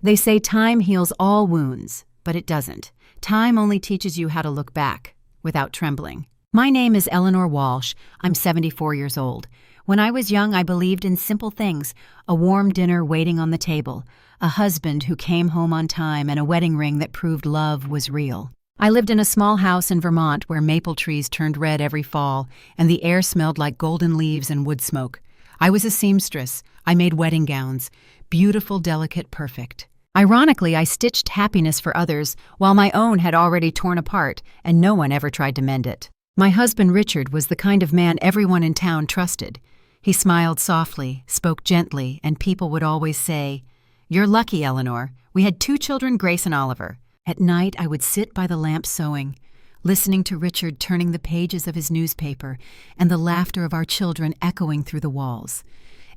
They say time heals all wounds, but it doesn't. Time only teaches you how to look back without trembling. My name is Eleanor Walsh. I'm 74 years old. When I was young, I believed in simple things: a warm dinner waiting on the table, a husband who came home on time, and a wedding ring that proved love was real. I lived in a small house in Vermont where maple trees turned red every fall, and the air smelled like golden leaves and wood smoke. I was a seamstress. I made wedding gowns. Beautiful, delicate, perfect. Ironically, I stitched happiness for others, while my own had already torn apart, and no one ever tried to mend it. My husband, Richard, was the kind of man everyone in town trusted. He smiled softly, spoke gently, and people would always say, "You're lucky, Eleanor. We had 2 children, Grace and Oliver." At night, I would sit by the lamp sewing, listening to Richard turning the pages of his newspaper and the laughter of our children echoing through the walls.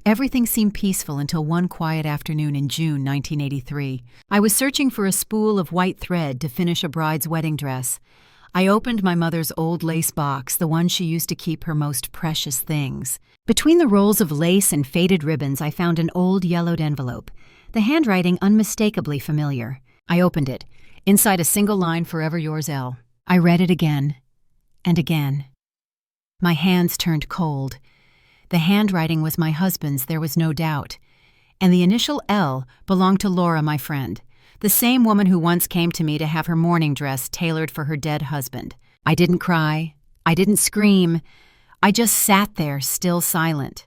Everything seemed peaceful until one quiet afternoon in June 1983. I was searching for a spool of white thread to finish a bride's wedding dress. I opened my mother's old lace box, the one she used to keep her most precious things. Between the rolls of lace and faded ribbons, I found an old yellowed envelope, the handwriting unmistakably familiar. I opened it. Inside a single line, "Forever yours, Elle." I read it again and again. My hands turned cold. The handwriting was my husband's, there was no doubt. And the initial L belonged to Laura, my friend, the same woman who once came to me to have her mourning dress tailored for her dead husband. I didn't cry. I didn't scream. I just sat there, still silent.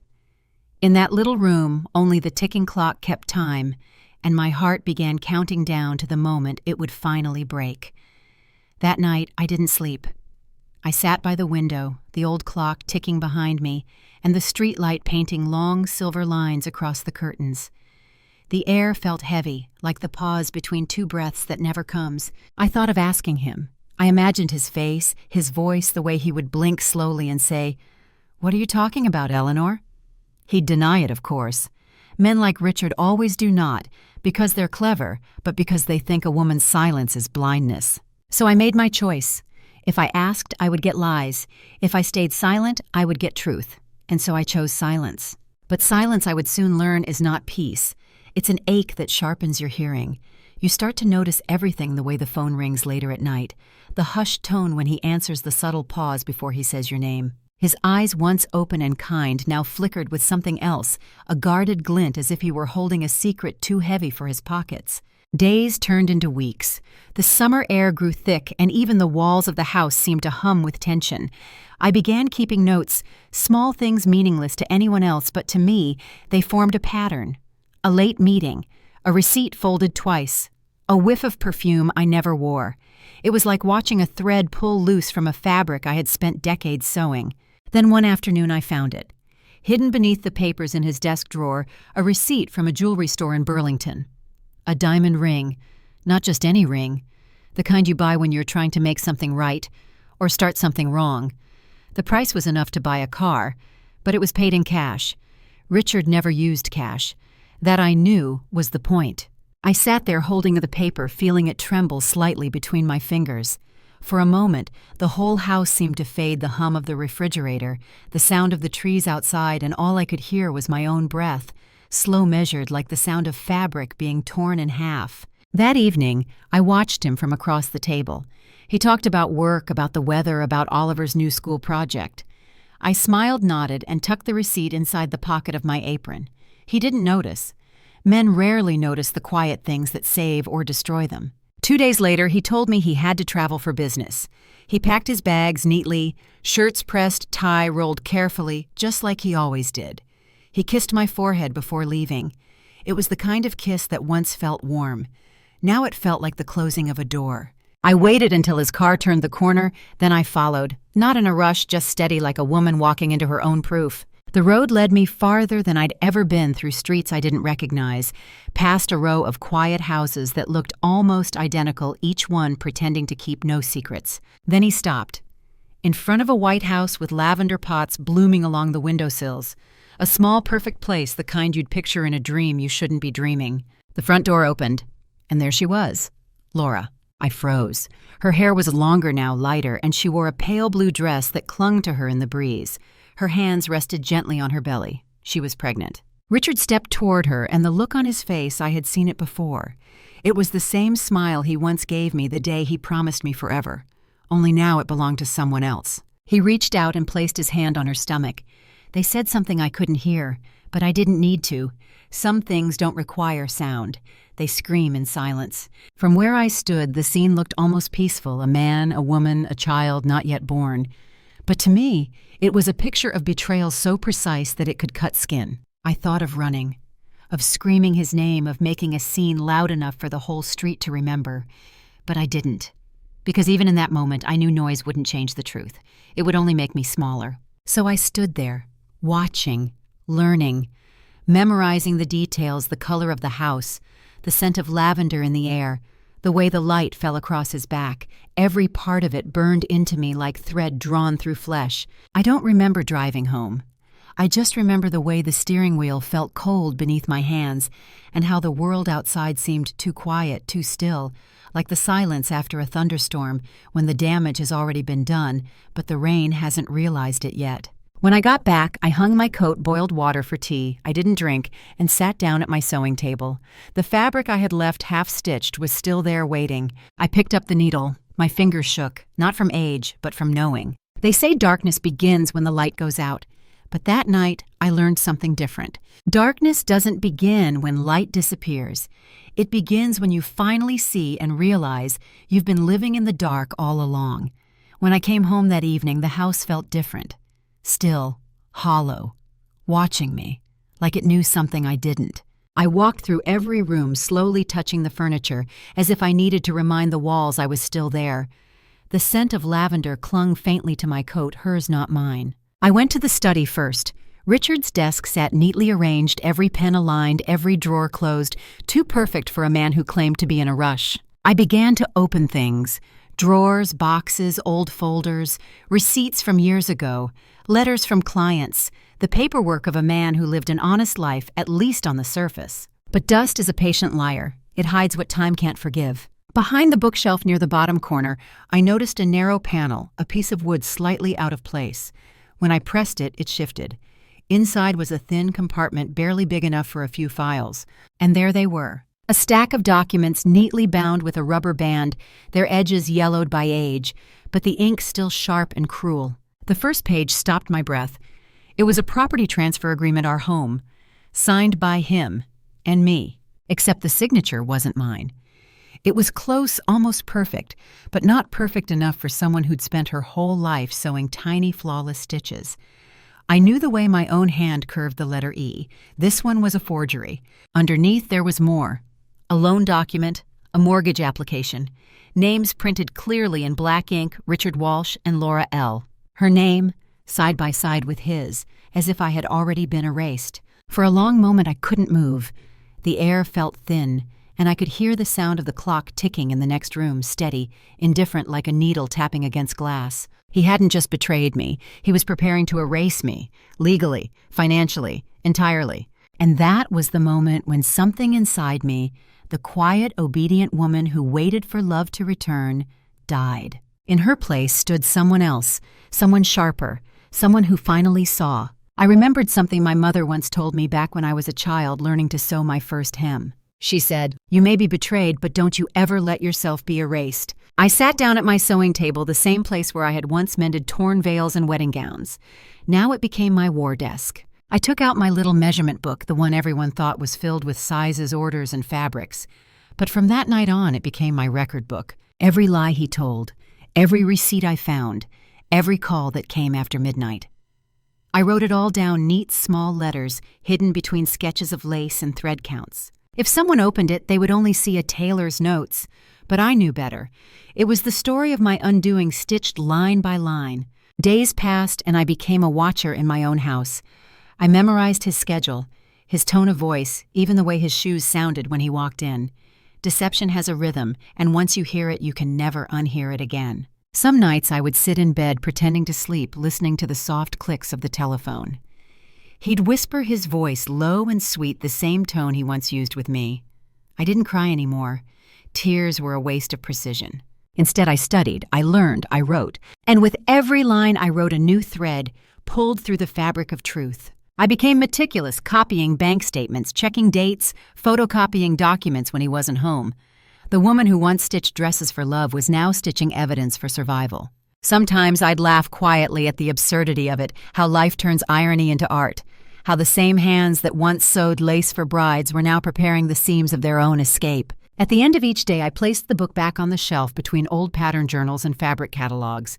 In that little room, only the ticking clock kept time, and my heart began counting down to the moment it would finally break. That night, I didn't sleep. I sat by the window, the old clock ticking behind me, and the streetlight painting long silver lines across the curtains. The air felt heavy, like the pause between 2 breaths that never comes. I thought of asking him. I imagined his face, his voice, the way he would blink slowly and say, "What are you talking about, Eleanor?" He'd deny it, of course. Men like Richard always do not, because they're clever, but because they think a woman's silence is blindness. So I made my choice. If I asked, I would get lies. If I stayed silent, I would get truth. And so I chose silence. But silence, I would soon learn, is not peace. It's an ache that sharpens your hearing. You start to notice everything: the way the phone rings later at night, the hushed tone when he answers, the subtle pause before he says your name. His eyes, once open and kind, now flickered with something else, a guarded glint as if he were holding a secret too heavy for his pockets. Days turned into weeks. The summer air grew thick, and even the walls of the house seemed to hum with tension. I began keeping notes, small things meaningless to anyone else, but to me, they formed a pattern. A late meeting, a receipt folded twice, a whiff of perfume I never wore. It was like watching a thread pull loose from a fabric I had spent decades sewing. Then one afternoon I found it. Hidden beneath the papers in his desk drawer, a receipt from a jewelry store in Burlington. A diamond ring, not just any ring, the kind you buy when you're trying to make something right or start something wrong. The price was enough to buy a car, but it was paid in cash. Richard never used cash. That, I knew, was the point. I sat there holding the paper, feeling it tremble slightly between my fingers. For a moment, the whole house seemed to fade, the hum of the refrigerator, the sound of the trees outside, and all I could hear was my own breath, slow measured like the sound of fabric being torn in half. That evening, I watched him from across the table. He talked about work, about the weather, about Oliver's new school project. I smiled, nodded, and tucked the receipt inside the pocket of my apron. He didn't notice. Men rarely notice the quiet things that save or destroy them. 2 days later, he told me he had to travel for business. He packed his bags neatly, shirts pressed, tie rolled carefully, just like he always did. He kissed my forehead before leaving. It was the kind of kiss that once felt warm. Now it felt like the closing of a door. I waited until his car turned the corner, then I followed, not in a rush, just steady like a woman walking into her own proof. The road led me farther than I'd ever been, through streets I didn't recognize, past a row of quiet houses that looked almost identical, each one pretending to keep no secrets. Then he stopped, in front of a white house with lavender pots blooming along the windowsills. A small, perfect place, the kind you'd picture in a dream you shouldn't be dreaming. The front door opened, and there she was, Laura. I froze. Her hair was longer now, lighter, and she wore a pale blue dress that clung to her in the breeze. Her hands rested gently on her belly. She was pregnant. Richard stepped toward her, and the look on his face, I had seen it before. It was the same smile he once gave me the day he promised me forever, only now it belonged to someone else. He reached out and placed his hand on her stomach. They said something I couldn't hear, but I didn't need to. Some things don't require sound. They scream in silence. From where I stood, the scene looked almost peaceful, a man, a woman, a child not yet born. But to me, it was a picture of betrayal so precise that it could cut skin. I thought of running, of screaming his name, of making a scene loud enough for the whole street to remember. But I didn't, because even in that moment I knew noise wouldn't change the truth. It would only make me smaller. So I stood there, watching, learning, memorizing the details, the color of the house, the scent of lavender in the air, the way the light fell across his back. Every part of it burned into me like thread drawn through flesh. I don't remember driving home. I just remember the way the steering wheel felt cold beneath my hands, and how the world outside seemed too quiet, too still, like the silence after a thunderstorm when the damage has already been done, but the rain hasn't realized it yet. When I got back, I hung my coat, boiled water for tea, I didn't drink, and sat down at my sewing table. The fabric I had left half-stitched was still there waiting. I picked up the needle. My fingers shook, not from age, but from knowing. They say darkness begins when the light goes out. But that night, I learned something different. Darkness doesn't begin when light disappears. It begins when you finally see and realize you've been living in the dark all along. When I came home that evening, the house felt different. Still, hollow, watching me, like it knew something I didn't. I walked through every room, slowly touching the furniture, as if I needed to remind the walls I was still there. The scent of lavender clung faintly to my coat, hers not mine. I went to the study first. Richard's desk sat neatly arranged, every pen aligned, every drawer closed, too perfect for a man who claimed to be in a rush. I began to open things. Drawers, boxes, old folders, receipts from years ago, letters from clients, the paperwork of a man who lived an honest life, at least on the surface. But dust is a patient liar. It hides what time can't forgive. Behind the bookshelf near the bottom corner, I noticed a narrow panel, a piece of wood slightly out of place. When I pressed it, it shifted. Inside was a thin compartment barely big enough for a few files. And there they were. A stack of documents neatly bound with a rubber band, their edges yellowed by age, but the ink still sharp and cruel. The first page stopped my breath. It was a property transfer agreement, our home, signed by him and me, except the signature wasn't mine. It was close, almost perfect, but not perfect enough for someone who'd spent her whole life sewing tiny, flawless stitches. I knew the way my own hand curved the letter E. This one was a forgery. Underneath there was more. A loan document, a mortgage application, names printed clearly in black ink, Richard Walsh and Laura L. Her name, side by side with his, as if I had already been erased. For a long moment I couldn't move. The air felt thin, and I could hear the sound of the clock ticking in the next room, steady, indifferent like a needle tapping against glass. He hadn't just betrayed me. He was preparing to erase me, legally, financially, entirely. And that was the moment when something inside me, the quiet, obedient woman who waited for love to return, died. In her place stood someone else, someone sharper, someone who finally saw. I remembered something my mother once told me back when I was a child learning to sew my first hem. She said, "You may be betrayed, but don't you ever let yourself be erased." I sat down at my sewing table, the same place where I had once mended torn veils and wedding gowns. Now it became my war desk. I took out my little measurement book, the one everyone thought was filled with sizes, orders, and fabrics. But from that night on, it became my record book. Every lie he told, every receipt I found, every call that came after midnight. I wrote it all down, neat, small letters, hidden between sketches of lace and thread counts. If someone opened it, they would only see a tailor's notes. But I knew better. It was the story of my undoing, stitched line by line. Days passed, and I became a watcher in my own house. I memorized his schedule, his tone of voice, even the way his shoes sounded when he walked in. Deception has a rhythm, and once you hear it, you can never unhear it again. Some nights I would sit in bed pretending to sleep, listening to the soft clicks of the telephone. He'd whisper his voice low and sweet, the same tone he once used with me. I didn't cry anymore. Tears were a waste of precision. Instead, I studied, I learned, I wrote. And with every line I wrote a new thread, pulled through the fabric of truth. I became meticulous, copying bank statements, checking dates, photocopying documents when he wasn't home. The woman who once stitched dresses for love was now stitching evidence for survival. Sometimes I'd laugh quietly at the absurdity of it, how life turns irony into art, how the same hands that once sewed lace for brides were now preparing the seams of their own escape. At the end of each day, I placed the book back on the shelf between old pattern journals and fabric catalogs.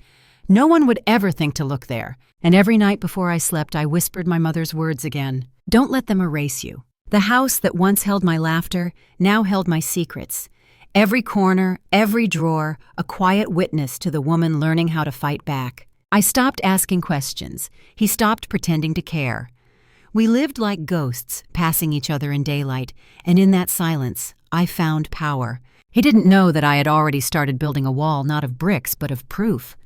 No one would ever think to look there, and every night before I slept, I whispered my mother's words again. Don't let them erase you. The house that once held my laughter now held my secrets. Every corner, every drawer, a quiet witness to the woman learning how to fight back. I stopped asking questions. He stopped pretending to care. We lived like ghosts, passing each other in daylight, and in that silence, I found power. He didn't know that I had already started building a wall not of bricks, but of proof.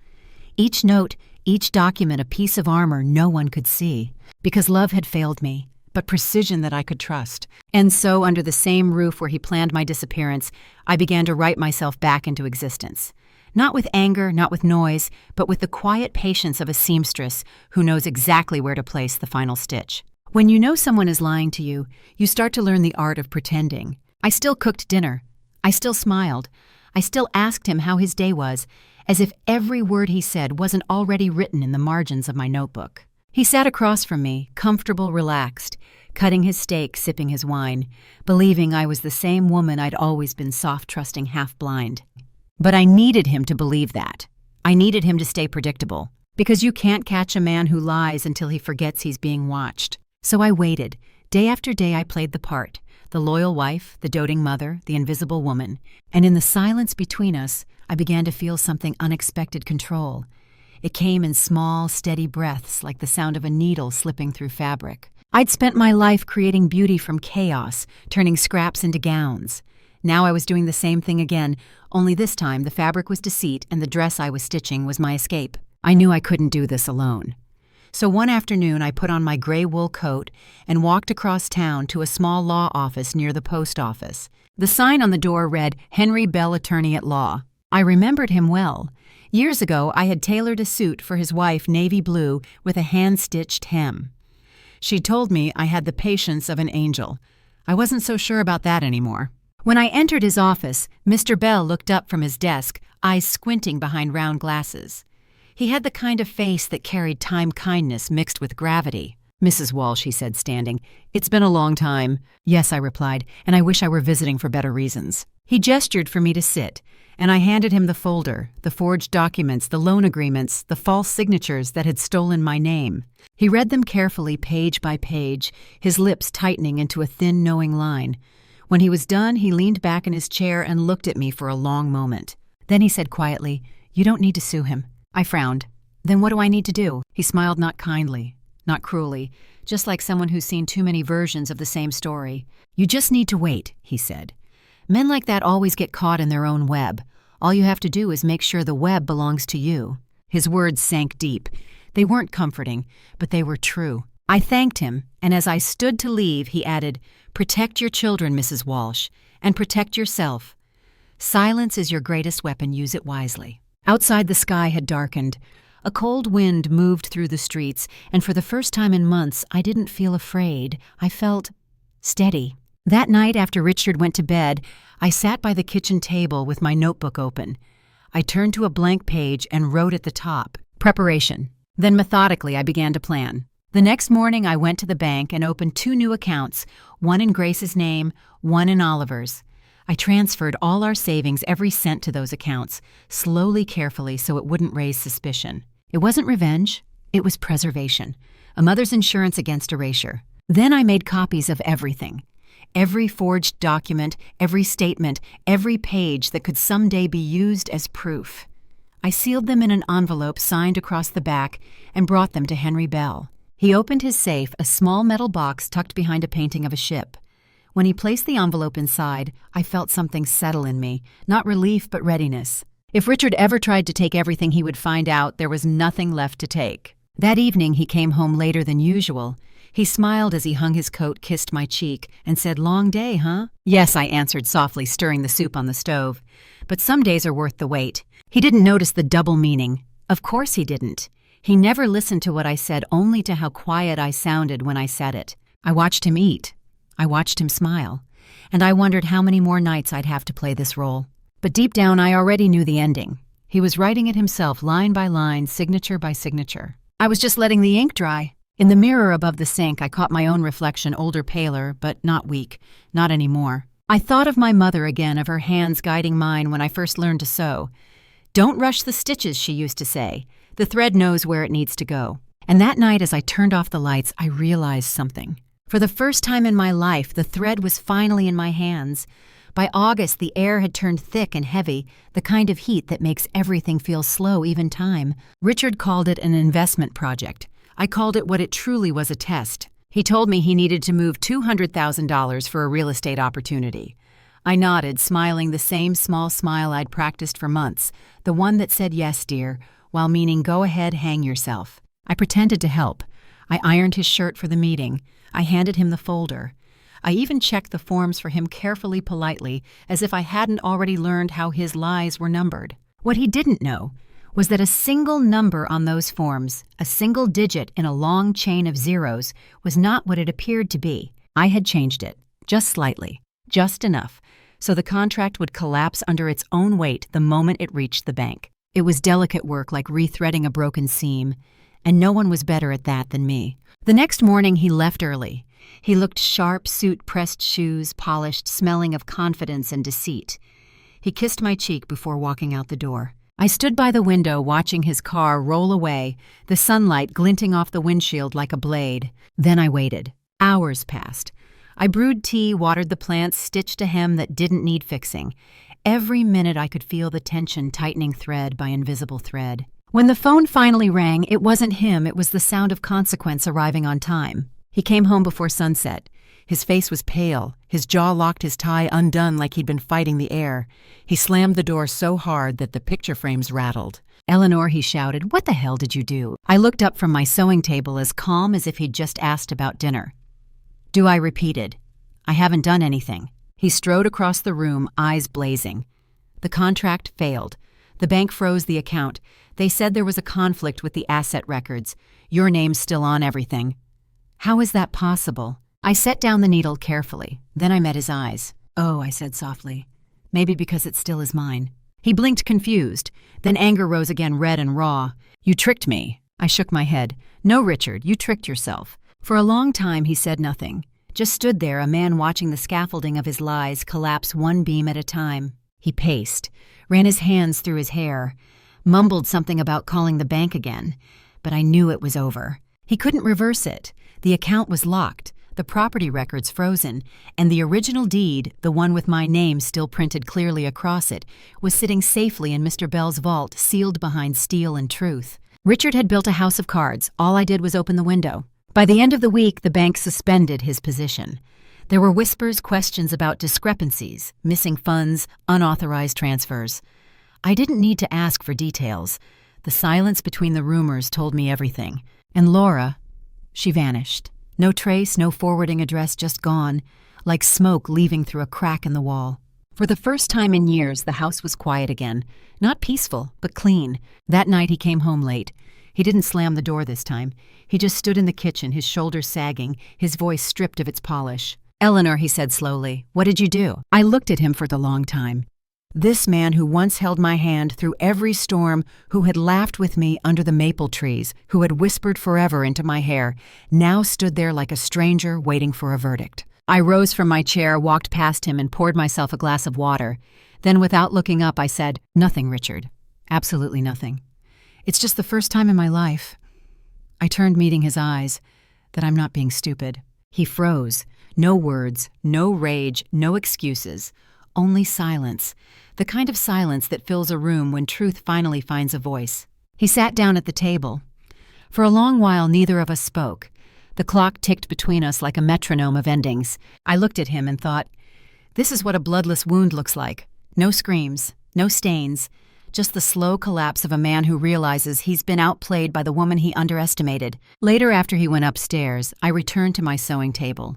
Each note, each document a piece of armor no one could see, because love had failed me, but precision that I could trust. And so, under the same roof where he planned my disappearance, I began to write myself back into existence. Not with anger, not with noise, but with the quiet patience of a seamstress who knows exactly where to place the final stitch. When you know someone is lying to you, you start to learn the art of pretending. I still cooked dinner. I still smiled. I still asked him how his day was, as if every word he said wasn't already written in the margins of my notebook. He sat across from me, comfortable, relaxed, cutting his steak, sipping his wine, believing I was the same woman I'd always been, soft, trusting, half-blind. But I needed him to believe that. I needed him to stay predictable, because you can't catch a man who lies until he forgets he's being watched. So I waited. Day after day I played the part, the loyal wife, the doting mother, the invisible woman, and in the silence between us, I began to feel something unexpected control. It came in small, steady breaths like the sound of a needle slipping through fabric. I'd spent my life creating beauty from chaos, turning scraps into gowns. Now I was doing the same thing again, only this time the fabric was deceit and the dress I was stitching was my escape. I knew I couldn't do this alone. So one afternoon I put on my gray wool coat and walked across town to a small law office near the post office. The sign on the door read, "Henry Bell, Attorney at Law." I remembered him well. Years ago, I had tailored a suit for his wife, navy blue, with a hand-stitched hem. She told me I had the patience of an angel. I wasn't so sure about that anymore. When I entered his office, Mr. Bell looked up from his desk, eyes squinting behind round glasses. He had the kind of face that carried time-kindness mixed with gravity. "Mrs. Walsh," he said, standing, "it's been a long time." "Yes," I replied, "and I wish I were visiting for better reasons." He gestured for me to sit, and I handed him the folder, the forged documents, the loan agreements, the false signatures that had stolen my name. He read them carefully, page by page, his lips tightening into a thin, knowing line. When he was done, he leaned back in his chair and looked at me for a long moment. Then he said quietly, "You don't need to sue him." I frowned. "Then what do I need to do?" He smiled, not kindly, not cruelly, just like someone who's seen too many versions of the same story. "You just need to wait," he said. "Men like that always get caught in their own web. All you have to do is make sure the web belongs to you." His words sank deep. They weren't comforting, but they were true. I thanked him, and as I stood to leave, he added, "Protect your children, Mrs. Walsh, and protect yourself. Silence is your greatest weapon. Use it wisely." Outside, the sky had darkened. A cold wind moved through the streets, and for the first time in months, I didn't feel afraid. I felt steady. That night, after Richard went to bed, I sat by the kitchen table with my notebook open. I turned to a blank page and wrote at the top, "Preparation." Then methodically, I began to plan. The next morning, I went to the bank and opened 2 new accounts, one in Grace's name, one in Oliver's. I transferred all our savings, every cent, to those accounts, slowly, carefully, so it wouldn't raise suspicion. It wasn't revenge, it was preservation, a mother's insurance against erasure. Then I made copies of everything. Every forged document, every statement, every page that could someday be used as proof. I sealed them in an envelope signed across the back and brought them to Henry Bell. He opened his safe, a small metal box tucked behind a painting of a ship. When he placed the envelope inside, I felt something settle in me, not relief but readiness. If Richard ever tried to take everything he would find out, there was nothing left to take. That evening he came home later than usual. He smiled as he hung his coat, kissed my cheek, and said, "Long day, huh?" "Yes," I answered softly, stirring the soup on the stove. "But some days are worth the wait." He didn't notice the double meaning. Of course he didn't. He never listened to what I said, only to how quiet I sounded when I said it. I watched him eat. I watched him smile. And I wondered how many more nights I'd have to play this role. But deep down, I already knew the ending. He was writing it himself, line by line, signature by signature. I was just letting the ink dry. In the mirror above the sink, I caught my own reflection, older, paler, but not weak. Not anymore. I thought of my mother again, of her hands guiding mine when I first learned to sew. "Don't rush the stitches," she used to say. "The thread knows where it needs to go." And that night, as I turned off the lights, I realized something. For the first time in my life, the thread was finally in my hands. By August, the air had turned thick and heavy, the kind of heat that makes everything feel slow, even time. Richard called it an investment project. I called it what it truly was, a test. He told me he needed to move $200,000 for a real estate opportunity. I nodded, smiling the same small smile I'd practiced for months, the one that said, "Yes, dear," while meaning, "Go ahead, hang yourself." I pretended to help. I ironed his shirt for the meeting. I handed him the folder. I even checked the forms for him carefully, politely, as if I hadn't already learned how his lies were numbered. What he didn't know was that a single number on those forms, a single digit in a long chain of zeros, was not what it appeared to be. I had changed it, just slightly, just enough, so the contract would collapse under its own weight the moment it reached the bank. It was delicate work, like rethreading a broken seam, and no one was better at that than me. The next morning he left early. He looked sharp, suit-pressed shoes, polished, smelling of confidence and deceit. He kissed my cheek before walking out the door. I stood by the window watching his car roll away, the sunlight glinting off the windshield like a blade. Then I waited. Hours passed. I brewed tea, watered the plants, stitched a hem that didn't need fixing. Every minute I could feel the tension tightening thread by invisible thread. When the phone finally rang, it wasn't him, it was the sound of consequence arriving on time. He came home before sunset. His face was pale, his jaw locked, his tie undone like he'd been fighting the air. He slammed the door so hard that the picture frames rattled. "Eleanor," he shouted, "what the hell did you do?" I looked up from my sewing table as calm as if he'd just asked about dinner. "Do," I repeated. "I haven't done anything." He strode across the room, eyes blazing. "The contract failed. The bank froze the account. They said there was a conflict with the asset records. Your name's still on everything." "How is that possible?" I set down the needle carefully. Then I met his eyes. "Oh," I said softly. "Maybe because it still is mine." He blinked confused. Then anger rose again, red and raw. "You tricked me." I shook my head. "No, Richard, you tricked yourself." For a long time he said nothing. Just stood there, a man watching the scaffolding of his lies collapse one beam at a time. He paced, ran his hands through his hair, mumbled something about calling the bank again. But I knew it was over. He couldn't reverse it. The account was locked, the property records frozen, and the original deed, the one with my name still printed clearly across it, was sitting safely in Mr. Bell's vault, sealed behind steel and truth. Richard had built a house of cards. All I did was open the window. By the end of the week, the bank suspended his position. There were whispers, questions about discrepancies, missing funds, unauthorized transfers. I didn't need to ask for details. The silence between the rumors told me everything. And Laura, she vanished. No trace, no forwarding address, just gone, like smoke leaving through a crack in the wall. For the first time in years, the house was quiet again. Not peaceful, but clean. That night he came home late. He didn't slam the door this time. He just stood in the kitchen, his shoulders sagging, his voice stripped of its polish. "Eleanor," he said slowly, "what did you do?" I looked at him for the long time. This man who once held my hand through every storm, who had laughed with me under the maple trees, who had whispered forever into my hair, now stood there like a stranger waiting for a verdict. I rose from my chair, walked past him, and poured myself a glass of water. Then, without looking up, I said, "Nothing, Richard. Absolutely nothing. It's just the first time in my life." I turned, meeting his eyes, that I'm not being stupid. He froze. No words, no rage, no excuses. Only silence. The kind of silence that fills a room when truth finally finds a voice. He sat down at the table. For a long while, neither of us spoke. The clock ticked between us like a metronome of endings. I looked at him and thought, this is what a bloodless wound looks like. No screams, no stains, just the slow collapse of a man who realizes he's been outplayed by the woman he underestimated. Later, after he went upstairs, I returned to my sewing table.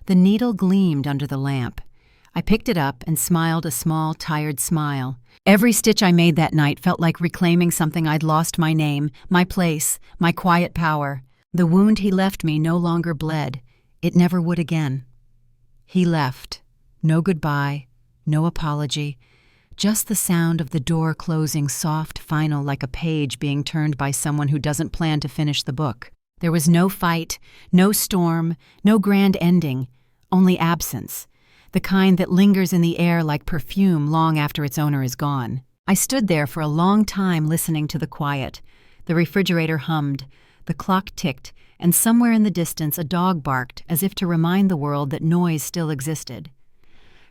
The needle gleamed under the lamp. I picked it up and smiled a small, tired smile. Every stitch I made that night felt like reclaiming something I'd lost: my name, my place, my quiet power. The wound he left me no longer bled. It never would again. He left. No goodbye, no apology. Just the sound of the door closing, soft, final, like a page being turned by someone who doesn't plan to finish the book. There was no fight, no storm, no grand ending, only absence, the kind that lingers in the air like perfume long after its owner is gone. I stood there for a long time listening to the quiet. The refrigerator hummed, the clock ticked, and somewhere in the distance a dog barked as if to remind the world that noise still existed.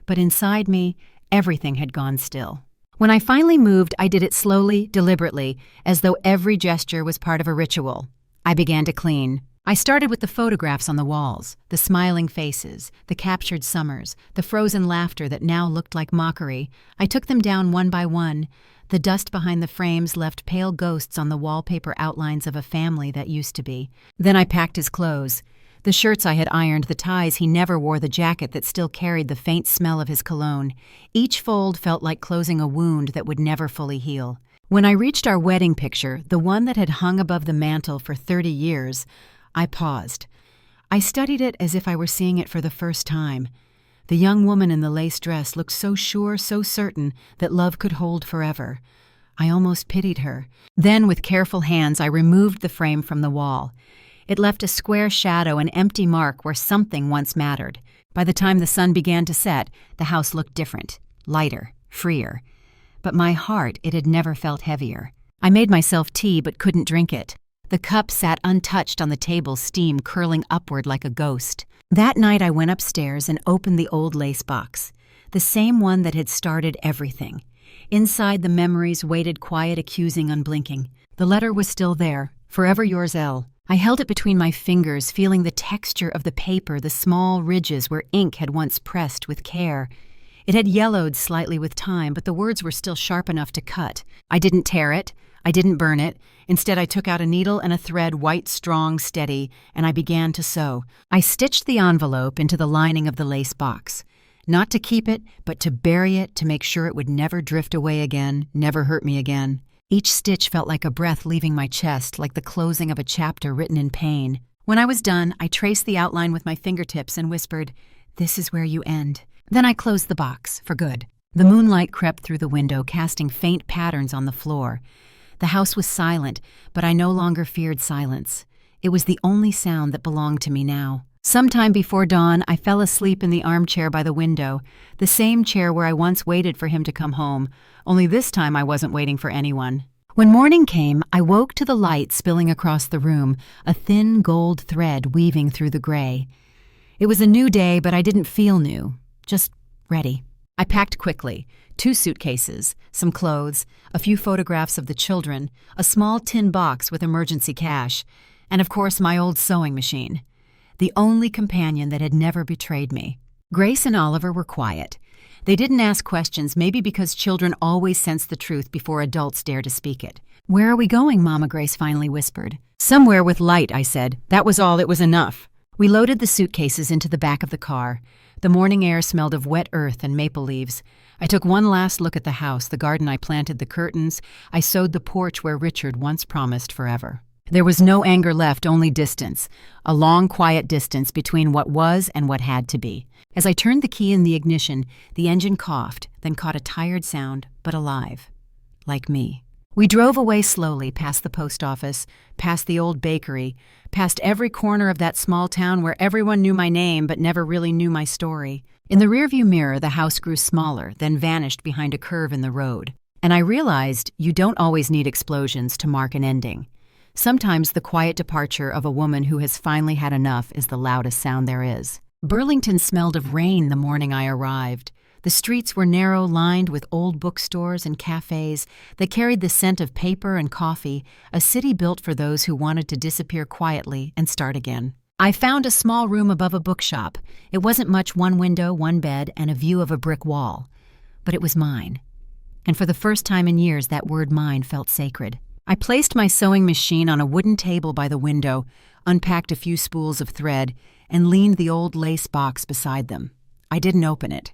But inside me, everything had gone still. When I finally moved, I did it slowly, deliberately, as though every gesture was part of a ritual. I began to clean. I started with the photographs on the walls, the smiling faces, the captured summers, the frozen laughter that now looked like mockery. I took them down one by one. The dust behind the frames left pale ghosts on the wallpaper outlines of a family that used to be. Then I packed his clothes. The shirts I had ironed, the ties he never wore, the jacket that still carried the faint smell of his cologne. Each fold felt like closing a wound that would never fully heal. When I reached our wedding picture, the one that had hung above the mantel for 30 years, I paused. I studied it as if I were seeing it for the first time. The young woman in the lace dress looked so sure, so certain that love could hold forever. I almost pitied her. Then, with careful hands, I removed the frame from the wall. It left a square shadow, an empty mark where something once mattered. By the time the sun began to set, the house looked different, lighter, freer. But my heart, it had never felt heavier. I made myself tea but couldn't drink it. The cup sat untouched on the table, steam curling upward like a ghost. That night I went upstairs and opened the old lace box, the same one that had started everything. Inside, the memories waited quiet, accusing, unblinking. The letter was still there, forever yours, L. I held it between my fingers, feeling the texture of the paper, the small ridges where ink had once pressed with care. It had yellowed slightly with time, but the words were still sharp enough to cut. I didn't tear it. I didn't burn it. Instead, I took out a needle and a thread, white, strong, steady, and I began to sew. I stitched the envelope into the lining of the lace box. Not to keep it, but to bury it, to make sure it would never drift away again, never hurt me again. Each stitch felt like a breath leaving my chest, like the closing of a chapter written in pain. When I was done, I traced the outline with my fingertips and whispered, "This is where you end." Then I closed the box, for good. The moonlight crept through the window, casting faint patterns on the floor. The house was silent, but I no longer feared silence. It was the only sound that belonged to me now. Sometime before dawn, I fell asleep in the armchair by the window, the same chair where I once waited for him to come home, only this time I wasn't waiting for anyone. When morning came, I woke to the light spilling across the room, a thin gold thread weaving through the gray. It was a new day, but I didn't feel new, just ready. I packed quickly. 2 suitcases, some clothes, a few photographs of the children, a small tin box with emergency cash, and of course my old sewing machine. The only companion that had never betrayed me. Grace and Oliver were quiet. They didn't ask questions, maybe because children always sense the truth before adults dare to speak it. "Where are we going, Mama?" Grace finally whispered. "Somewhere with light," I said. That was all, it was enough. We loaded the suitcases into the back of the car. The morning air smelled of wet earth and maple leaves. I took one last look at the house, the garden I planted, the curtains. I sewed the porch where Richard once promised forever. There was no anger left, only distance, a long, quiet distance between what was and what had to be. As I turned the key in the ignition, the engine coughed, then caught a tired sound, but alive. Like me. We drove away slowly past the post office, past the old bakery, past every corner of that small town where everyone knew my name but never really knew my story. In the rearview mirror, the house grew smaller, then vanished behind a curve in the road. And I realized you don't always need explosions to mark an ending. Sometimes the quiet departure of a woman who has finally had enough is the loudest sound there is. Burlington smelled of rain the morning I arrived. The streets were narrow, lined with old bookstores and cafes that carried the scent of paper and coffee, a city built for those who wanted to disappear quietly and start again. I found a small room above a bookshop. It wasn't much, 1 window, 1 bed, and a view of a brick wall. But it was mine. And for the first time in years, that word mine felt sacred. I placed my sewing machine on a wooden table by the window, unpacked a few spools of thread, and leaned the old lace box beside them. I didn't open it.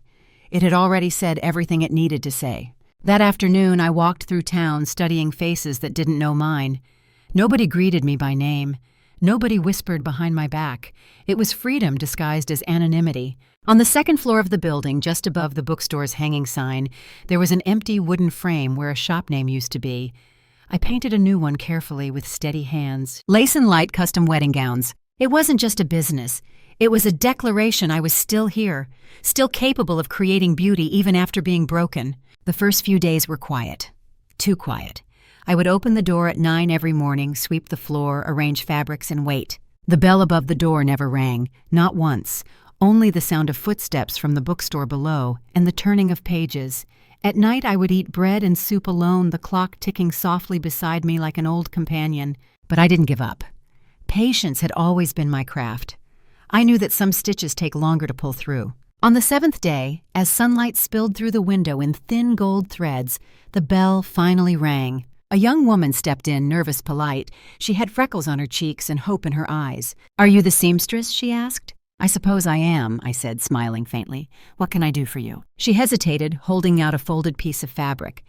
It had already said everything it needed to say. That afternoon, I walked through town studying faces that didn't know mine. Nobody greeted me by name. Nobody whispered behind my back. It was freedom disguised as anonymity. On the second floor of the building, just above the bookstore's hanging sign, there was an empty wooden frame where a shop name used to be. I painted a new one carefully with steady hands. Lace and Light Custom Wedding Gowns. It wasn't just a business. It was a declaration I was still here, still capable of creating beauty even after being broken. The first few days were quiet. Too quiet. I would open the door at 9 every morning, sweep the floor, arrange fabrics, and wait. The bell above the door never rang, not once. Only the sound of footsteps from the bookstore below and the turning of pages. At night I would eat bread and soup alone, the clock ticking softly beside me like an old companion. But I didn't give up. Patience had always been my craft. I knew that some stitches take longer to pull through. On the 7th day, as sunlight spilled through the window in thin gold threads, the bell finally rang. A young woman stepped in, nervous, polite. She had freckles on her cheeks and hope in her eyes. "Are you the seamstress?" she asked. "I suppose I am," I said, smiling faintly. "What can I do for you?" She hesitated, holding out a folded piece of fabric.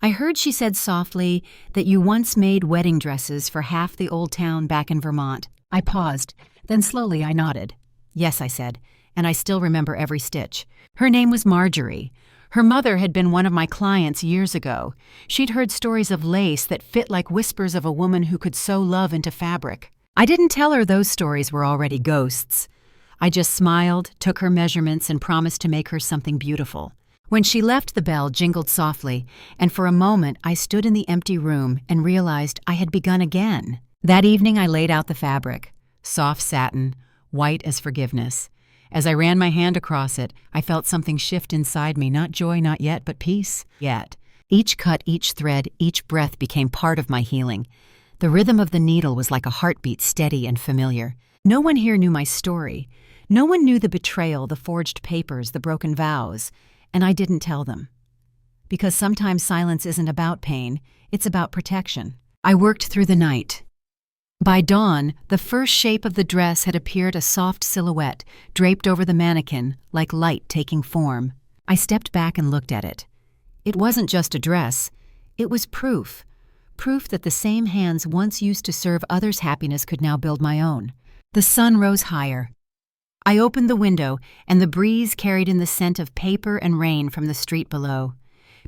"I heard," she said softly, "that you once made wedding dresses for half the old town back in Vermont." I paused. Then slowly I nodded. "Yes," I said, and I still remember every stitch. Her name was Marjorie. Her mother had been one of my clients years ago. She'd heard stories of lace that fit like whispers of a woman who could sew love into fabric. I didn't tell her those stories were already ghosts. I just smiled, took her measurements, and promised to make her something beautiful. When she left, the bell jingled softly, and for a moment I stood in the empty room and realized I had begun again. That evening I laid out the fabric. Soft satin, white as forgiveness. As I ran my hand across it, I felt something shift inside me, not joy, not yet, but peace. Yet. Each cut, each thread, each breath became part of my healing. The rhythm of the needle was like a heartbeat, steady and familiar. No one here knew my story. No one knew the betrayal, the forged papers, the broken vows, and I didn't tell them. Because sometimes silence isn't about pain, it's about protection. I worked through the night. By dawn, the first shape of the dress had appeared, a soft silhouette, draped over the mannequin, like light taking form. I stepped back and looked at it. It wasn't just a dress. It was proof. Proof that the same hands once used to serve others' happiness could now build my own. The sun rose higher. I opened the window, and the breeze carried in the scent of paper and rain from the street below.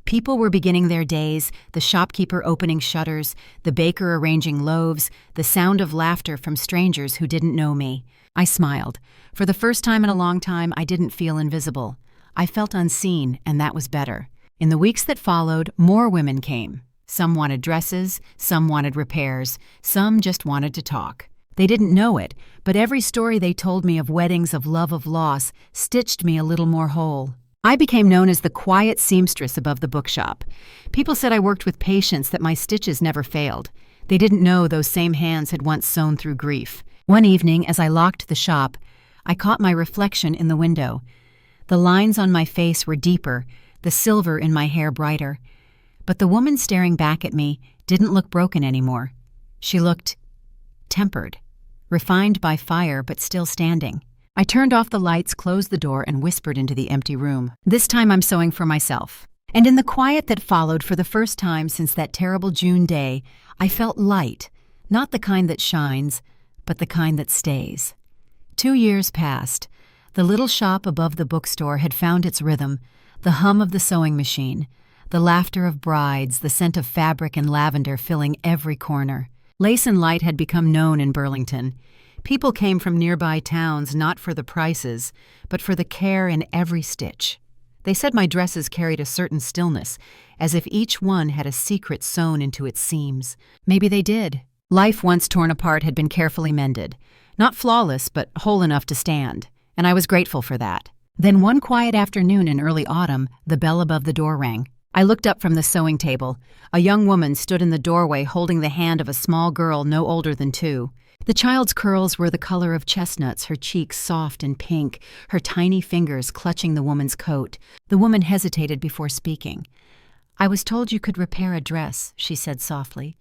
People were beginning their days, the shopkeeper opening shutters, the baker arranging loaves, the sound of laughter from strangers who didn't know me. I smiled. For the first time in a long time, I didn't feel invisible. I felt unseen, and that was better. In the weeks that followed, more women came. Some wanted dresses, some wanted repairs, some just wanted to talk. They didn't know it, but every story they told me of weddings, of love, of loss, stitched me a little more whole. I became known as the quiet seamstress above the bookshop. People said I worked with patience, that my stitches never failed. They didn't know those same hands had once sewn through grief. One evening, as I locked the shop, I caught my reflection in the window. The lines on my face were deeper, the silver in my hair brighter. But the woman staring back at me didn't look broken anymore. She looked tempered, refined by fire, but still standing. I turned off the lights, closed the door, and whispered into the empty room. "This time I'm sewing for myself." And in the quiet that followed, for the first time since that terrible June day, I felt light, not the kind that shines, but the kind that stays. 2 years passed. The little shop above the bookstore had found its rhythm, the hum of the sewing machine, the laughter of brides, the scent of fabric and lavender filling every corner. Lace and Light had become known in Burlington. People came from nearby towns not for the prices, but for the care in every stitch. They said my dresses carried a certain stillness, as if each one had a secret sewn into its seams. Maybe they did. Life once torn apart had been carefully mended. Not flawless, but whole enough to stand, and I was grateful for that. Then one quiet afternoon in early autumn, the bell above the door rang. I looked up from the sewing table. A young woman stood in the doorway holding the hand of a small girl no older than 2. The child's curls were the color of chestnuts, her cheeks soft and pink, her tiny fingers clutching the woman's coat. The woman hesitated before speaking. "I was told you could repair a dress," she said softly.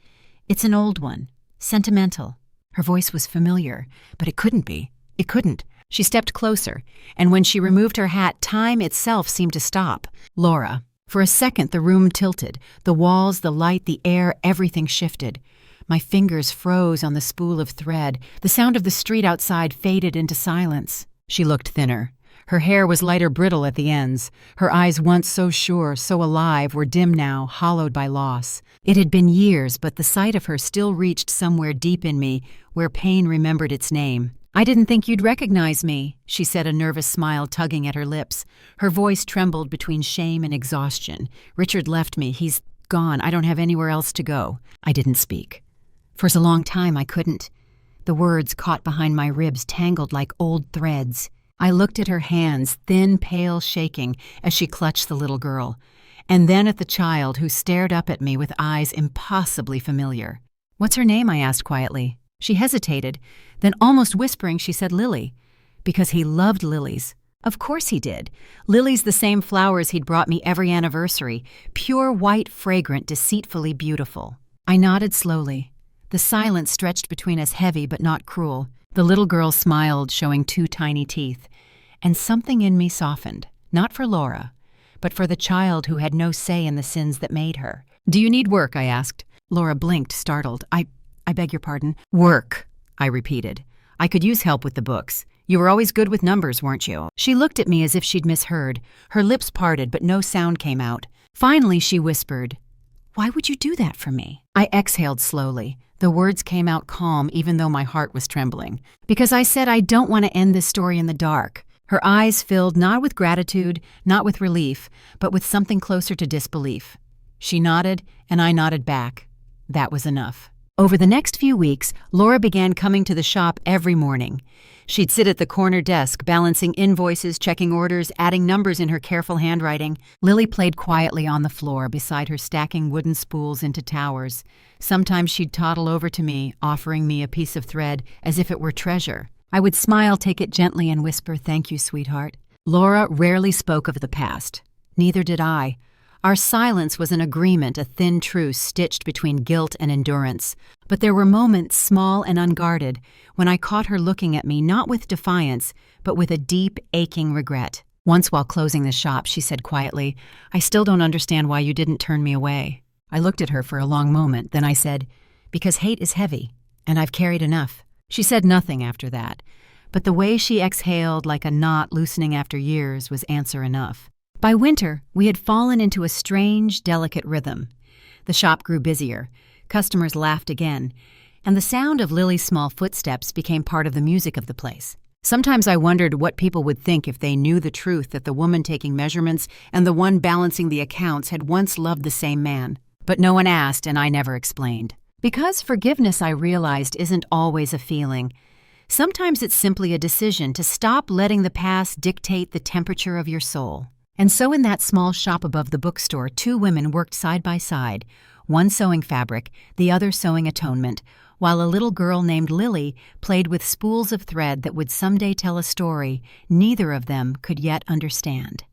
"It's an old one, sentimental." Her voice was familiar, but it couldn't be. It couldn't. She stepped closer, and when she removed her hat, time itself seemed to stop. Laura. For a second, the room tilted. The walls, the light, the air, everything shifted. My fingers froze on the spool of thread. The sound of the street outside faded into silence. She looked thinner. Her hair was lighter brittle at the ends. Her eyes, once so sure, so alive, were dim now, hollowed by loss. It had been years, but the sight of her still reached somewhere deep in me, where pain remembered its name. "I didn't think you'd recognize me," she said, a nervous smile tugging at her lips. Her voice trembled between shame and exhaustion. "Richard left me. He's gone. I don't have anywhere else to go." I didn't speak. For a long time I couldn't. The words caught behind my ribs, tangled like old threads. I looked at her hands, thin, pale, shaking, as she clutched the little girl, and then at the child who stared up at me with eyes impossibly familiar. "What's her name?" I asked quietly. She hesitated. Then, almost whispering, she said Lily. Because he loved lilies. Of course he did. Lilies, the same flowers he'd brought me every anniversary, pure white, fragrant, deceitfully beautiful. I nodded slowly. The silence stretched between us, heavy but not cruel. The little girl smiled, showing 2 tiny teeth. And something in me softened, not for Laura, but for the child who had no say in the sins that made her. "Do you need work?" I asked. Laura blinked, startled. I beg your pardon." "Work," I repeated. "I could use help with the books. You were always good with numbers, weren't you?" She looked at me as if she'd misheard. Her lips parted, but no sound came out. Finally, she whispered, "Why would you do that for me?" I exhaled slowly. The words came out calm, even though my heart was trembling. "Because I said I don't want to end this story in the dark." Her eyes filled not with gratitude, not with relief, but with something closer to disbelief. She nodded, and I nodded back. That was enough. Over the next few weeks, Laura began coming to the shop every morning. She'd sit at the corner desk, balancing invoices, checking orders, adding numbers in her careful handwriting. Lily played quietly on the floor beside her, stacking wooden spools into towers. Sometimes she'd toddle over to me, offering me a piece of thread as if it were treasure. I would smile, take it gently, and whisper, "Thank you, sweetheart." Laura rarely spoke of the past. Neither did I. Our silence was an agreement, a thin truce stitched between guilt and endurance. But there were moments, small and unguarded, when I caught her looking at me not with defiance, but with a deep, aching regret. Once while closing the shop, she said quietly, "I still don't understand why you didn't turn me away." I looked at her for a long moment, then I said, "Because hate is heavy, and I've carried enough." She said nothing after that, but the way she exhaled like a knot loosening after years was answer enough. By winter, we had fallen into a strange, delicate rhythm. The shop grew busier, customers laughed again, and the sound of Lily's small footsteps became part of the music of the place. Sometimes I wondered what people would think if they knew the truth that the woman taking measurements and the one balancing the accounts had once loved the same man. But no one asked, and I never explained. Because forgiveness, I realized, isn't always a feeling. Sometimes it's simply a decision to stop letting the past dictate the temperature of your soul. And so in that small shop above the bookstore, 2 women worked side by side, one sewing fabric, the other sewing atonement, while a little girl named Lily played with spools of thread that would someday tell a story neither of them could yet understand.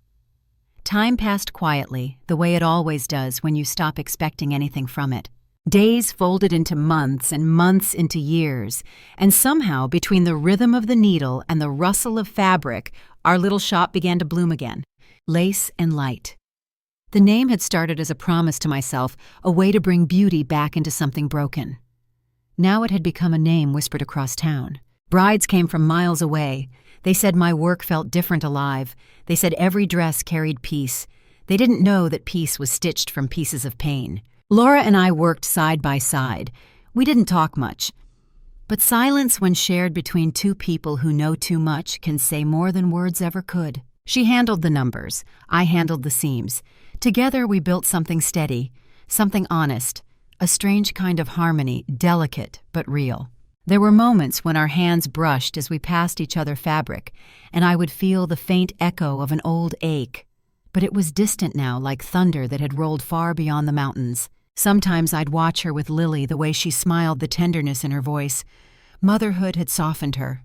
Time passed quietly, the way it always does when you stop expecting anything from it. Days folded into months and months into years, and somehow between the rhythm of the needle and the rustle of fabric, our little shop began to bloom again. Lace and light. The name had started as a promise to myself, a way to bring beauty back into something broken. Now it had become a name whispered across town. Brides came from miles away. They said my work felt different alive. They said every dress carried peace. They didn't know that peace was stitched from pieces of pain. Laura and I worked side by side. We didn't talk much. But silence, when shared between 2 people who know too much, can say more than words ever could. She handled the numbers. I handled the seams. Together we built something steady, something honest, a strange kind of harmony, delicate but real. There were moments when our hands brushed as we passed each other fabric, and I would feel the faint echo of an old ache. But it was distant now, like thunder that had rolled far beyond the mountains. Sometimes I'd watch her with Lily, the way she smiled, the tenderness in her voice. Motherhood had softened her.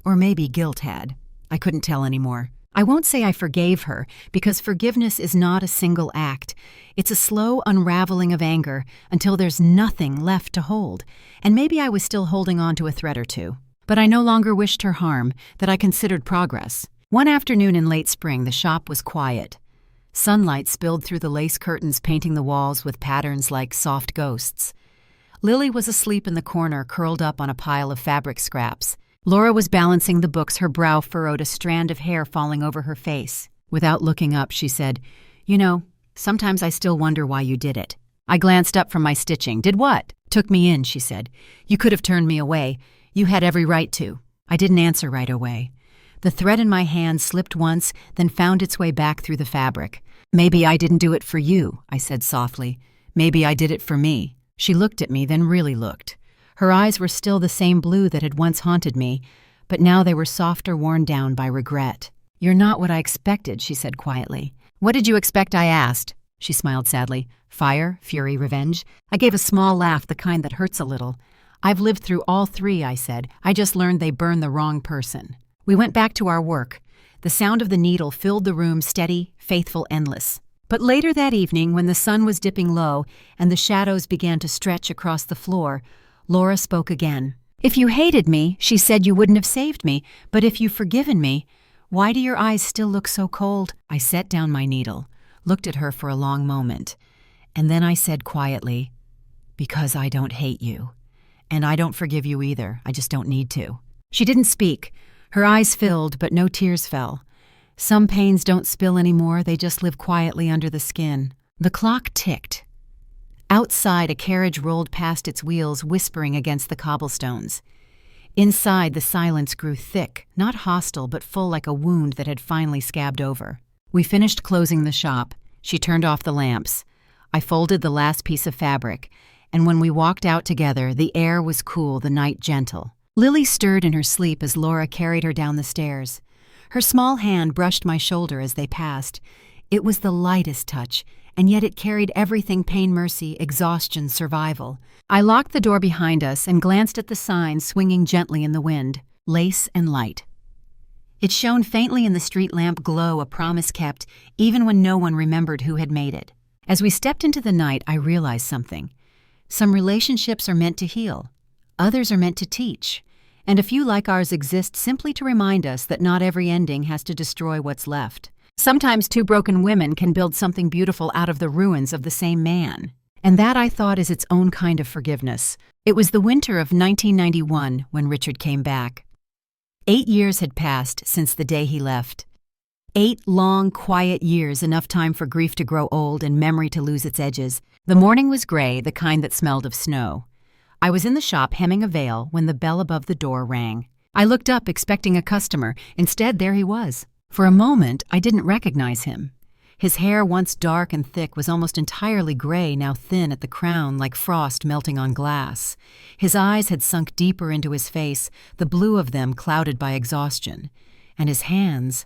Or maybe guilt had. I couldn't tell anymore. I won't say I forgave her, because forgiveness is not a single act. It's a slow unraveling of anger until there's nothing left to hold, and maybe I was still holding on to a thread or 2. But I no longer wished her harm, that I considered progress. One afternoon in late spring, the shop was quiet. Sunlight spilled through the lace curtains, painting the walls with patterns like soft ghosts. Lily was asleep in the corner, curled up on a pile of fabric scraps. Laura was balancing the books, her brow furrowed, a strand of hair falling over her face. Without looking up, she said, "You know, sometimes I still wonder why you did it." I glanced up from my stitching. "Did what?" "Took me in," she said. "You could have turned me away. You had every right to." I didn't answer right away. The thread in my hand slipped once, then found its way back through the fabric. "Maybe I didn't do it for you," I said softly. "Maybe I did it for me." She looked at me, then really looked. Her eyes were still the same blue that had once haunted me, but now they were softer, worn down by regret. "You're not what I expected," she said quietly. "What did you expect?" I asked. She smiled sadly. "Fire, fury, revenge?" I gave a small laugh, the kind that hurts a little. "I've lived through all three," I said. "I just learned they burn the wrong person." We went back to our work. The sound of the needle filled the room, steady, faithful, endless. But later that evening, when the sun was dipping low and the shadows began to stretch across the floor, Laura spoke again. "If you hated me," she said, "you wouldn't have saved me. But if you've forgiven me, why do your eyes still look so cold?" I set down my needle, looked at her for a long moment, and then I said quietly, "Because I don't hate you. And I don't forgive you either. I just don't need to." She didn't speak. Her eyes filled, but no tears fell. Some pains don't spill anymore, they just live quietly under the skin. The clock ticked. Outside, a carriage rolled past its wheels, whispering against the cobblestones. Inside, the silence grew thick, not hostile, but full, like a wound that had finally scabbed over. We finished closing the shop. She turned off the lamps. I folded the last piece of fabric, and when we walked out together, the air was cool, the night gentle. Lily stirred in her sleep as Laura carried her down the stairs. Her small hand brushed my shoulder as they passed. It was the lightest touch, and yet it carried everything: pain, mercy, exhaustion, survival. I locked the door behind us and glanced at the sign swinging gently in the wind. Lace and light. It shone faintly in the street lamp glow, a promise kept, even when no one remembered who had made it. As we stepped into the night, I realized something. Some relationships are meant to heal. Others are meant to teach, and a few like ours exist simply to remind us that not every ending has to destroy what's left. Sometimes two broken women can build something beautiful out of the ruins of the same man. And that, I thought, is its own kind of forgiveness. It was the winter of 1991 when Richard came back. 8 years had passed since the day he left. 8 long, quiet years, enough time for grief to grow old and memory to lose its edges. The morning was gray, the kind that smelled of snow. I was in the shop hemming a veil when the bell above the door rang. I looked up, expecting a customer. Instead, there he was. For a moment, I didn't recognize him. His hair, once dark and thick, was almost entirely gray, now thin at the crown, like frost melting on glass. His eyes had sunk deeper into his face, the blue of them clouded by exhaustion. And his hands,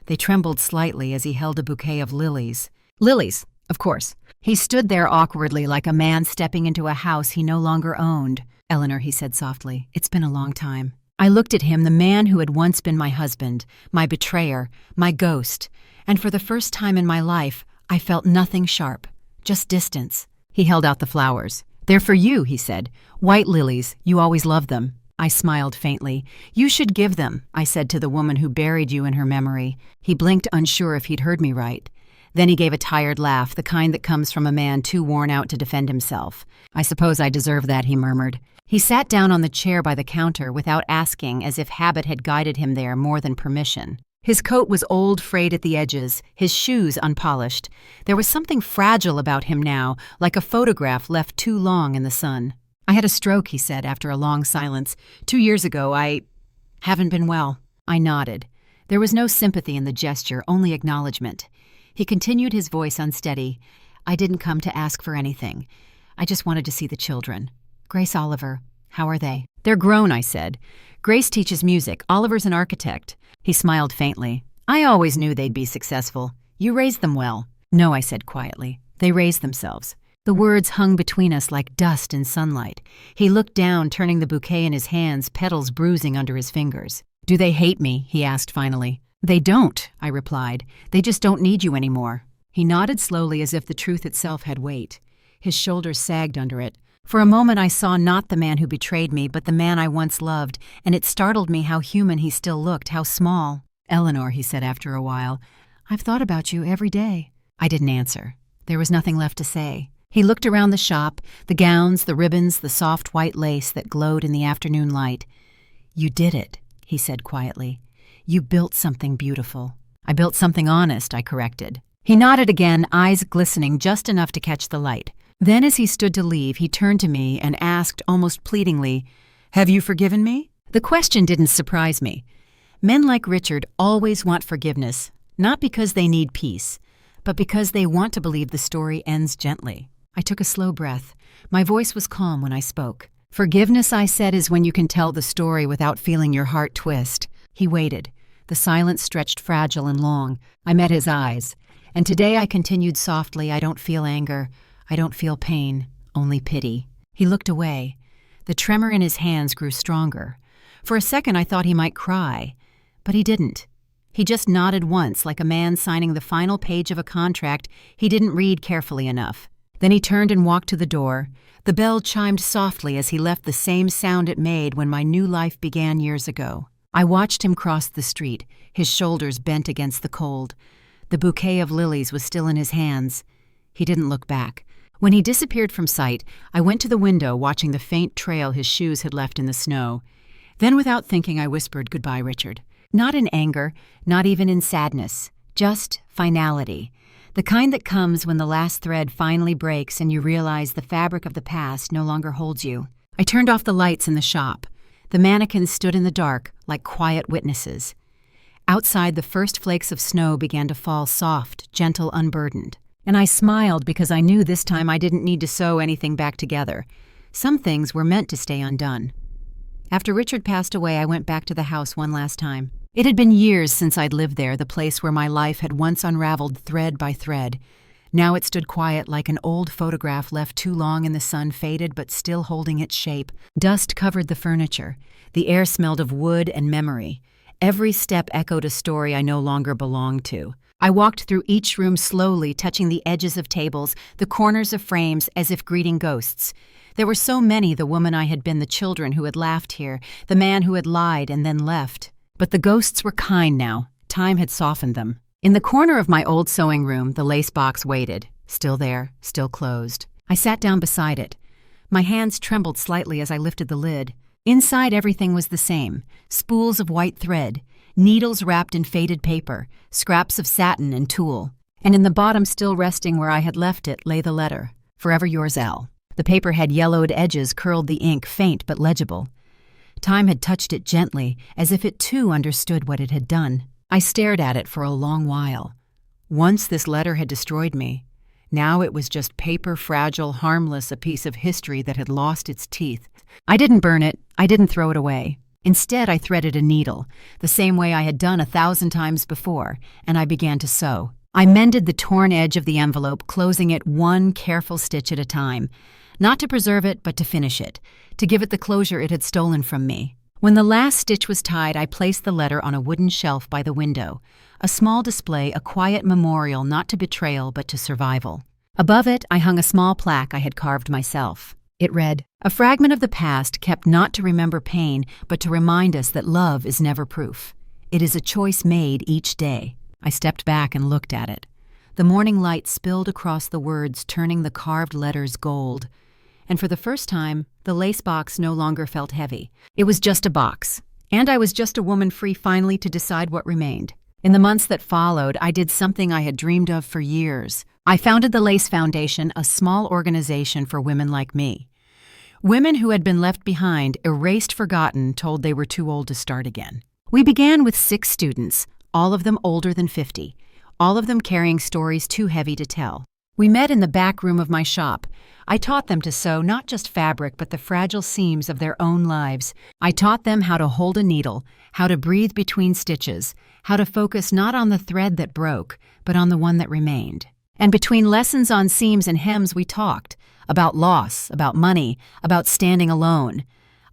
they trembled slightly as he held a bouquet of lilies. Lilies, of course. He stood there awkwardly, like a man stepping into a house he no longer owned. "Eleanor," he said softly, "it's been a long time." I looked at him, the man who had once been my husband, my betrayer, my ghost, and for the first time in my life, I felt nothing sharp, just distance. He held out the flowers. "They're for you," he said. "White lilies, you always loved them." I smiled faintly. "You should give them," I said to the woman who buried you in her memory. He blinked, unsure if he'd heard me right. Then he gave a tired laugh, the kind that comes from a man too worn out to defend himself. "I suppose I deserve that," he murmured. He sat down on the chair by the counter without asking, as if habit had guided him there more than permission. His coat was old, frayed at the edges, his shoes unpolished. There was something fragile about him now, like a photograph left too long in the sun. "I had a stroke," he said after a long silence. 2 years ago, I haven't been well." I nodded. There was no sympathy in the gesture, only acknowledgement. He continued, his voice unsteady. "I didn't come to ask for anything. I just wanted to see the children. Grace, Oliver, how are they?" "They're grown," I said. "Grace teaches music. Oliver's an architect." He smiled faintly. "I always knew they'd be successful. You raised them well." "No," I said quietly. "They raised themselves." The words hung between us like dust in sunlight. He looked down, turning the bouquet in his hands, petals bruising under his fingers. "Do they hate me?" he asked finally. "They don't," I replied. "They just don't need you anymore." He nodded slowly, as if the truth itself had weight. His shoulders sagged under it. For a moment I saw not the man who betrayed me, but the man I once loved, and it startled me how human he still looked, how small. "Eleanor," he said after a while, "I've thought about you every day." I didn't answer. There was nothing left to say. He looked around the shop, the gowns, the ribbons, the soft white lace that glowed in the afternoon light. "You did it," he said quietly. "You built something beautiful." "I built something honest," I corrected. He nodded again, eyes glistening just enough to catch the light. Then as he stood to leave, he turned to me and asked almost pleadingly, "Have you forgiven me?" The question didn't surprise me. Men like Richard always want forgiveness, not because they need peace, but because they want to believe the story ends gently. I took a slow breath. My voice was calm when I spoke. "Forgiveness," I said, "is when you can tell the story without feeling your heart twist." He waited. The silence stretched fragile and long. I met his eyes. And today I continued softly, "I don't feel anger. I don't feel pain, only pity." He looked away. The tremor in his hands grew stronger. For a second I thought he might cry, but he didn't. He just nodded once, like a man signing the final page of a contract he didn't read carefully enough. Then he turned and walked to the door. The bell chimed softly as he left, the same sound it made when my new life began years ago. I watched him cross the street, his shoulders bent against the cold. The bouquet of lilies was still in his hands. He didn't look back. When he disappeared from sight, I went to the window, watching the faint trail his shoes had left in the snow. Then, without thinking, I whispered, "Goodbye, Richard." Not in anger, not even in sadness, just finality. The kind that comes when the last thread finally breaks and you realize the fabric of the past no longer holds you. I turned off the lights in the shop. The mannequins stood in the dark, like quiet witnesses. Outside, the first flakes of snow began to fall, soft, gentle, unburdened. And I smiled because I knew this time I didn't need to sew anything back together. Some things were meant to stay undone. After Richard passed away, I went back to the house one last time. It had been years since I'd lived there, the place where my life had once unraveled thread by thread. Now it stood quiet, like an old photograph left too long in the sun, faded but still holding its shape. Dust covered the furniture. The air smelled of wood and memory. Every step echoed a story I no longer belonged to. I walked through each room slowly, touching the edges of tables, the corners of frames, as if greeting ghosts. There were so many: the woman I had been, the children who had laughed here, the man who had lied and then left. But the ghosts were kind now. Time had softened them. In the corner of my old sewing room, the lace box waited. Still there, still closed. I sat down beside it. My hands trembled slightly as I lifted the lid. Inside, everything was the same. Spools of white thread, needles wrapped in faded paper, scraps of satin and tulle. And in the bottom, still resting where I had left it, lay the letter, "Forever yours, L." The paper had yellowed edges, curled the ink, faint but legible. Time had touched it gently, as if it too understood what it had done. I stared at it for a long while. Once this letter had destroyed me. Now it was just paper, fragile, harmless, a piece of history that had lost its teeth. I didn't burn it. I didn't throw it away. Instead, I threaded a needle, the same way I had done 1,000 times before, and I began to sew. I mended the torn edge of the envelope, closing it one careful stitch at a time. Not to preserve it, but to finish it, to give it the closure it had stolen from me. When the last stitch was tied, I placed the letter on a wooden shelf by the window, a small display, a quiet memorial, not to betrayal, but to survival. Above it, I hung a small plaque I had carved myself. It read, "A fragment of the past kept not to remember pain, but to remind us that love is never proof. It is a choice made each day." I stepped back and looked at it. The morning light spilled across the words, turning the carved letters gold. And for the first time, the lace box no longer felt heavy. It was just a box. And I was just a woman, free finally to decide what remained. In the months that followed, I did something I had dreamed of for years. I founded the Lace Foundation, a small organization for women like me. Women who had been left behind, erased, forgotten, told they were too old to start again. We began with 6 students, all of them older than 50, all of them carrying stories too heavy to tell. We met in the back room of my shop. I taught them to sew not just fabric, but the fragile seams of their own lives. I taught them how to hold a needle, how to breathe between stitches, how to focus not on the thread that broke, but on the one that remained. And between lessons on seams and hems, we talked about loss, about money, about standing alone.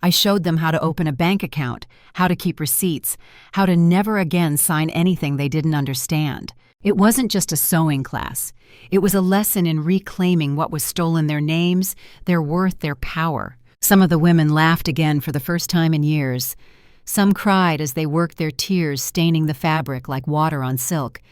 I showed them how to open a bank account, how to keep receipts, how to never again sign anything they didn't understand. It wasn't just a sewing class. It was a lesson in reclaiming what was stolen: their names, their worth, their power. Some of the women laughed again for the first time in years. Some cried as they worked, their tears staining the fabric like water on silk.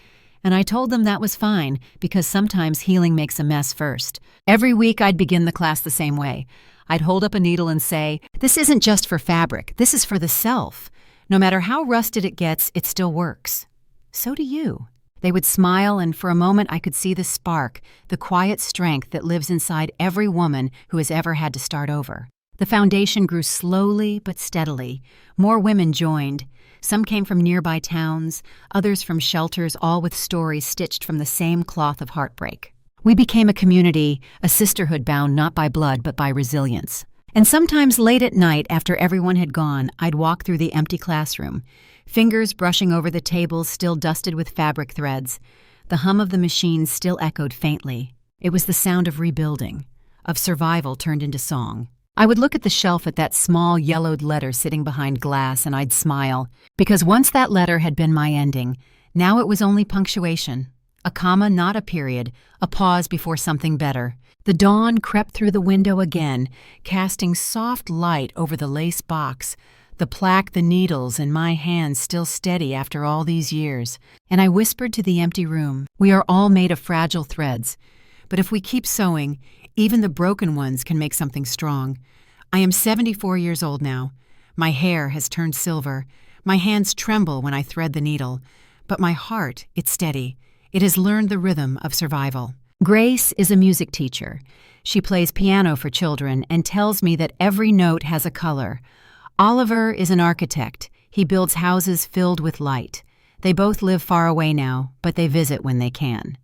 And I told them that was fine, because sometimes healing makes a mess first. Every week I'd begin the class the same way. I'd hold up a needle and say, "This isn't just for fabric, this is for the self. No matter how rusted it gets, it still works. So do you." They would smile, and for a moment I could see the spark, the quiet strength that lives inside every woman who has ever had to start over. The foundation grew slowly but steadily. More women joined. Some came from nearby towns, others from shelters, all with stories stitched from the same cloth of heartbreak. We became a community, a sisterhood bound not by blood but by resilience. And sometimes late at night, after everyone had gone, I'd walk through the empty classroom, fingers brushing over the tables still dusted with fabric threads. The hum of the machines still echoed faintly. It was the sound of rebuilding, of survival turned into song. I would look at the shelf at that small yellowed letter sitting behind glass, and I'd smile, because once that letter had been my ending, now it was only punctuation. A comma, not a period, a pause before something better. The dawn crept through the window again, casting soft light over the lace box, the plaque, the needles, and my hands still steady after all these years. And I whispered to the empty room, "We are all made of fragile threads, but if we keep sewing, even the broken ones can make something strong." I am 74 years old now. My hair has turned silver. My hands tremble when I thread the needle. But my heart, it's steady. It has learned the rhythm of survival. Grace is a music teacher. She plays piano for children and tells me that every note has a color. Oliver is an architect. He builds houses filled with light. They both live far away now, but they visit when they can.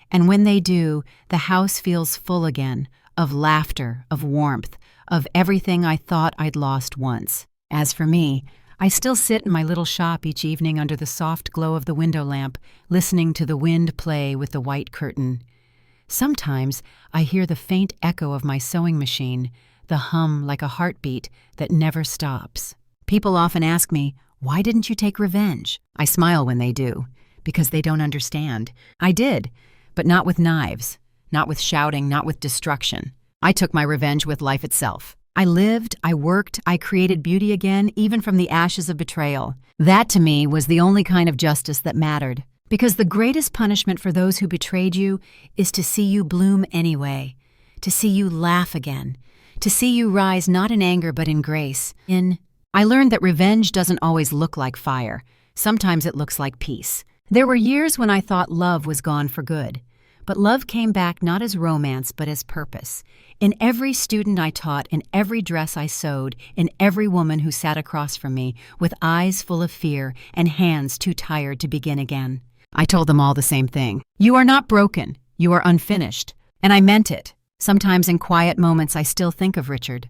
And when they do, the house feels full again, of laughter, of warmth, of everything I thought I'd lost once. As for me, I still sit in my little shop each evening under the soft glow of the window lamp, listening to the wind play with the white curtain. Sometimes I hear the faint echo of my sewing machine, the hum like a heartbeat that never stops. People often ask me, "Why didn't you take revenge?" I smile when they do, because they don't understand. I did, but not with knives, not with shouting, not with destruction. I took my revenge with life itself. I lived, I worked, I created beauty again, even from the ashes of betrayal. That, to me, was the only kind of justice that mattered. Because the greatest punishment for those who betrayed you is to see you bloom anyway, to see you laugh again, to see you rise not in anger but in grace. I learned that revenge doesn't always look like fire. Sometimes it looks like peace. There were years when I thought love was gone for good. But love came back not as romance, but as purpose. In every student I taught, in every dress I sewed, in every woman who sat across from me, with eyes full of fear and hands too tired to begin again. I told them all the same thing. "You are not broken. You are unfinished." And I meant it. Sometimes in quiet moments I still think of Richard.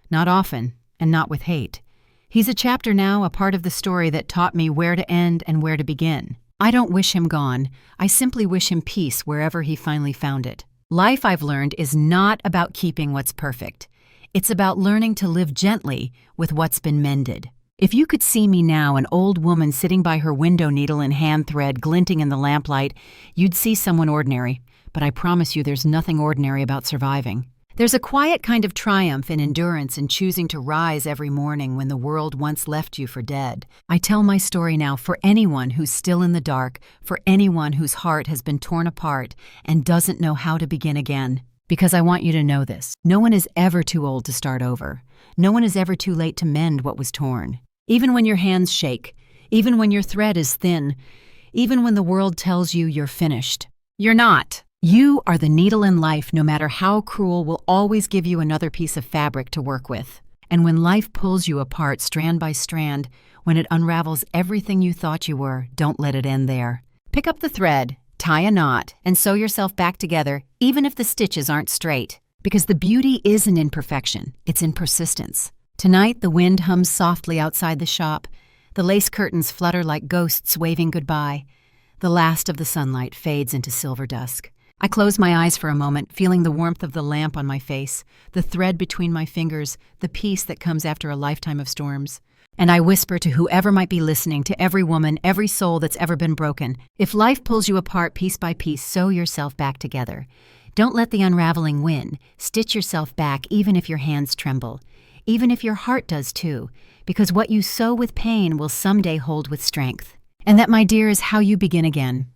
Not often, and not with hate. He's a chapter now, a part of the story that taught me where to end and where to begin. I don't wish him gone. I simply wish him peace wherever he finally found it. Life, I've learned, is not about keeping what's perfect. It's about learning to live gently with what's been mended. If you could see me now, an old woman sitting by her window needle and hand thread glinting in the lamplight, you'd see someone ordinary. But I promise you there's nothing ordinary about surviving. There's a quiet kind of triumph and endurance in choosing to rise every morning when the world once left you for dead. I tell my story now for anyone who's still in the dark, for anyone whose heart has been torn apart and doesn't know how to begin again. Because I want you to know this. No one is ever too old to start over. No one is ever too late to mend what was torn. Even when your hands shake, even when your thread is thin, even when the world tells you you're finished, you're not. You are the needle in life, no matter how cruel, will always give you another piece of fabric to work with. And when life pulls you apart strand by strand, when it unravels everything you thought you were, don't let it end there. Pick up the thread, tie a knot, and sew yourself back together, even if the stitches aren't straight. Because the beauty isn't in perfection, it's in persistence. Tonight, the wind hums softly outside the shop. The lace curtains flutter like ghosts waving goodbye. The last of the sunlight fades into silver dusk. I close my eyes for a moment, feeling the warmth of the lamp on my face, the thread between my fingers, the peace that comes after a lifetime of storms. And I whisper to whoever might be listening, to every woman, every soul that's ever been broken, if life pulls you apart piece by piece, sew yourself back together. Don't let the unraveling win. Stitch yourself back even if your hands tremble, even if your heart does too, because what you sow with pain will someday hold with strength. And that, my dear, is how you begin again.